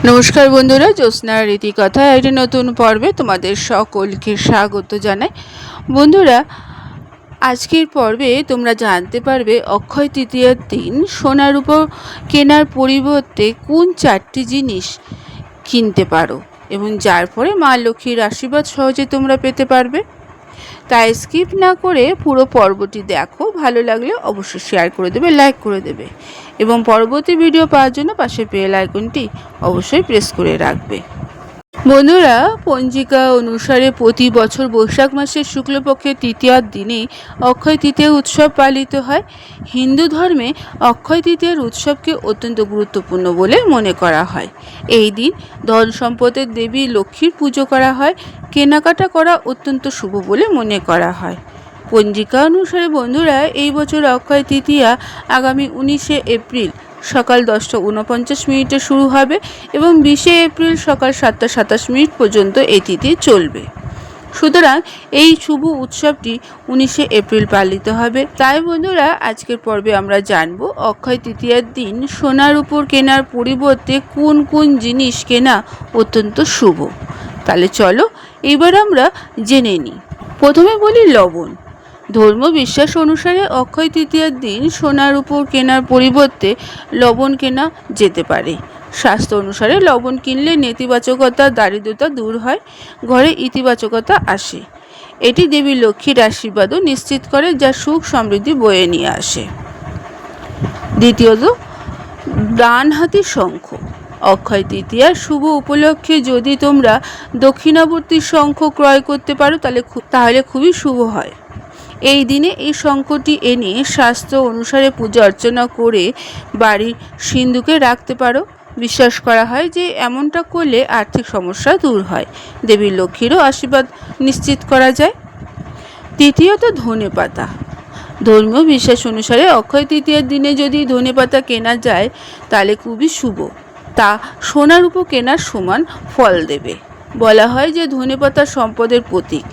নমস্কার বন্ধুরা, জ্যোৎস্নার রীতিকথা একটি নতুন পর্বে তোমাদের সকলকে স্বাগত জানাই। বন্ধুরা, আজকের পর্বে তোমরা জানতে পারবে অক্ষয় তৃতীয়ার দিন সোনার উপর কেনার পরিবর্তে কোন চারটি জিনিস কিনতে পারো এবং যার ফলে মা লক্ষ্মীর আশীর্বাদ সহজে তোমরা পেতে পারবে। তাই স্কিপ না করে পুরো পর্বটি দেখো। ভালো লাগলে অবশ্যই শেয়ার করে দেবে, লাইক করে দেবে এবং পরবর্তী ভিডিও পাওয়ার জন্য পাশে বেল আইকনটি অবশ্যই প্রেস করে রাখবে। বন্ধুরা, পঞ্জিকা অনুসারে প্রতি বছর বৈশাখ মাসের শুক্লপক্ষের তৃতীয়ার দিনে অক্ষয় তৃতীয়া উৎসব পালিত হয়। হিন্দু ধর্মে অক্ষয় তৃতীয়ার উৎসবকে অত্যন্ত গুরুত্বপূর্ণ বলে মনে করা হয়। এই দিন ধন সম্পদের দেবী লক্ষ্মীর পুজো করা হয়। কেনাকাটা করা অত্যন্ত শুভ বলে মনে করা হয়। পঞ্জিকা অনুসারে বন্ধুরা, এই বছর অক্ষয় তৃতীয়া আগামী 19শে এপ্রিল সকাল 10:49 শুরু হবে এবং 20শে এপ্রিল সকাল 7:27 পর্যন্ত এই তিথি চলবে। সুতরাং এই শুভ উৎসবটি 19শে এপ্রিল পালিত হবে। তাই বন্ধুরা, আজকের পর্বে আমরা জানব অক্ষয় তৃতীয়ার দিন সোনার উপর কেনার পরিবর্তে কোন কোন জিনিস কেনা অত্যন্ত শুভ। তাহলে চলো এবার আমরা জেনে নিই। প্রথমে বলি লবণ। ধর্ম বিশ্বাস অনুসারে অক্ষয় তৃতীয়ার দিন সোনার উপর কেনার পরিবর্তে লবণ কেনা যেতে পারে। শাস্ত্র অনুসারে লবণ কিনলে নেতিবাচকতা, দারিদ্রতা দূর হয়, ঘরে ইতিবাচকতা আসে। এটি দেবী লক্ষ্মীর আশীর্বাদও নিশ্চিত করে, যা সুখ সমৃদ্ধি বয়ে নিয়ে আসে। দ্বিতীয়ত, ডানহাতি শঙ্খ। অক্ষয় তৃতীয়ার শুভ উপলক্ষে যদি তোমরা দক্ষিণাবর্তী শঙ্খ ক্রয় করতে পারো তাহলে খুবই শুভ হয়। এই দিনে এই শঙ্খটি এনে শাস্ত্র অনুসারে পূজা অর্চনা করে বাড়ির সিন্ধুকে রাখতে পারো। বিশ্বাস করা হয় যে এমনটা করলে আর্থিক সমস্যা দূর হয়, দেবী লক্ষ্মীরও আশীর্বাদ নিশ্চিত করা যায়। তৃতীয়ত, ধনেপাতা। ধর্মীয় বিশ্বাস অনুসারে অক্ষয় তৃতীয়ার দিনে যদি ধনেপাতা কেনা যায় তাহলে খুবই শুভ, তা সোনার উপর কেনার সমান ফল দেবে। বলা হয় যে ধনেপাতা সম্পদের প্রতীক,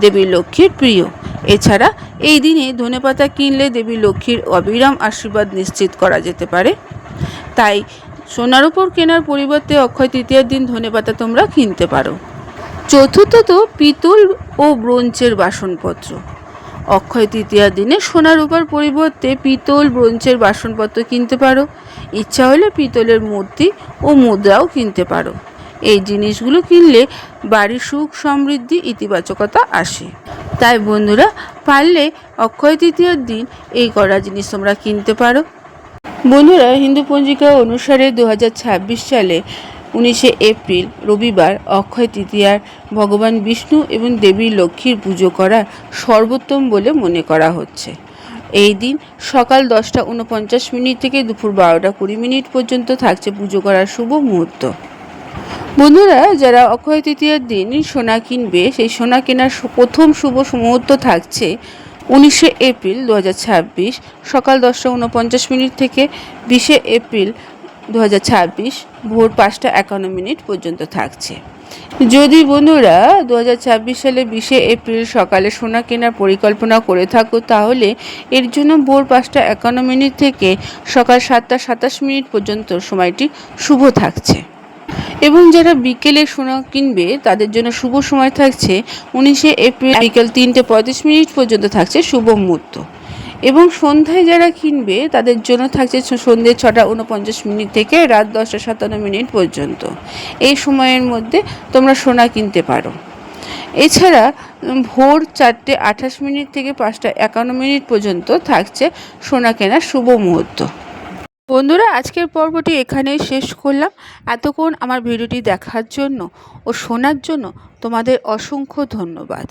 দেবী লক্ষ্মীর প্রিয়। এছাড়া এই দিনে ধনেপাতা কিনলে দেবী লক্ষ্মীর অবিরাম আশীর্বাদ নিশ্চিত করা যেতে পারে। তাই সোনার উপর কেনার পরিবর্তে অক্ষয় তৃতীয়ার দিন ধনেপাতা তোমরা কিনতে পারো। চতুর্থত, পিতল ও ব্রোঞ্জের বাসনপত্র। অক্ষয় তৃতীয়ার দিনে সোনার উপর পরিবর্তে পিতল, ব্রোঞ্জের বাসনপত্র কিনতে পারো। ইচ্ছা হলে পিতলের মূর্তি ও মুদ্রাও কিনতে পারো। এই জিনিসগুলো কিনলে বাড়ির সুখ সমৃদ্ধি, ইতিবাচকতা আসে। তাই বন্ধুরা, পারলে অক্ষয় তৃতীয়ার দিন এই কটা জিনিস তোমরা কিনতে পারো। বন্ধুরা, হিন্দু পঞ্জিকা অনুসারে 2026 সালে 19শে এপ্রিল রবিবার অক্ষয় তৃতীয়ার ভগবান বিষ্ণু এবং দেবী লক্ষ্মীর পুজো করা সর্বোত্তম বলে মনে করা হচ্ছে। এই দিন সকাল 10:49 থেকে দুপুর 12:20 পর্যন্ত থাকছে পুজো করার শুভ মুহূর্ত। বন্ধুরা, যারা অক্ষয় তৃতীয়ার দিন সোনা কিনবে, সেই সোনা কেনার প্রথম শুভ মুহূর্ত থাকছে 19শে এপ্রিল 2026 সকাল 10:49 থেকে 20শে এপ্রিল 2026 ভোর 5:51 পর্যন্ত থাকছে। যদি বন্ধুরা 2026 সালে 20শে এপ্রিল সকালে সোনা কেনার পরিকল্পনা করে থাকো তাহলে এর জন্য ভোর 5:51 থেকে সকাল 7:27 পর্যন্ত সময়টি শুভ থাকছে। এবং যারা বিকেলে সোনা কিনবে তাদের জন্য শুভ সময় থাকছে 19শে এপ্রিল বিকেল 3:35 পর্যন্ত থাকছে শুভ মুহূর্ত। এবং সন্ধ্যায় যারা কিনবে তাদের জন্য থাকছে সন্ধ্যে 6:49 থেকে রাত 10:57 পর্যন্ত। এই সময়ের মধ্যে তোমরা সোনা কিনতে পারো। এছাড়া ভোর 4:28 থেকে 5:51 পর্যন্ত থাকছে সোনা কেনার শুভ মুহূর্ত। বন্ধুরা, আজকের পর্বটি এখানেই শেষ করলাম। এতক্ষণ আমার ভিডিওটি দেখার জন্য ও শোনার জন্য তোমাদের অসংখ্য ধন্যবাদ।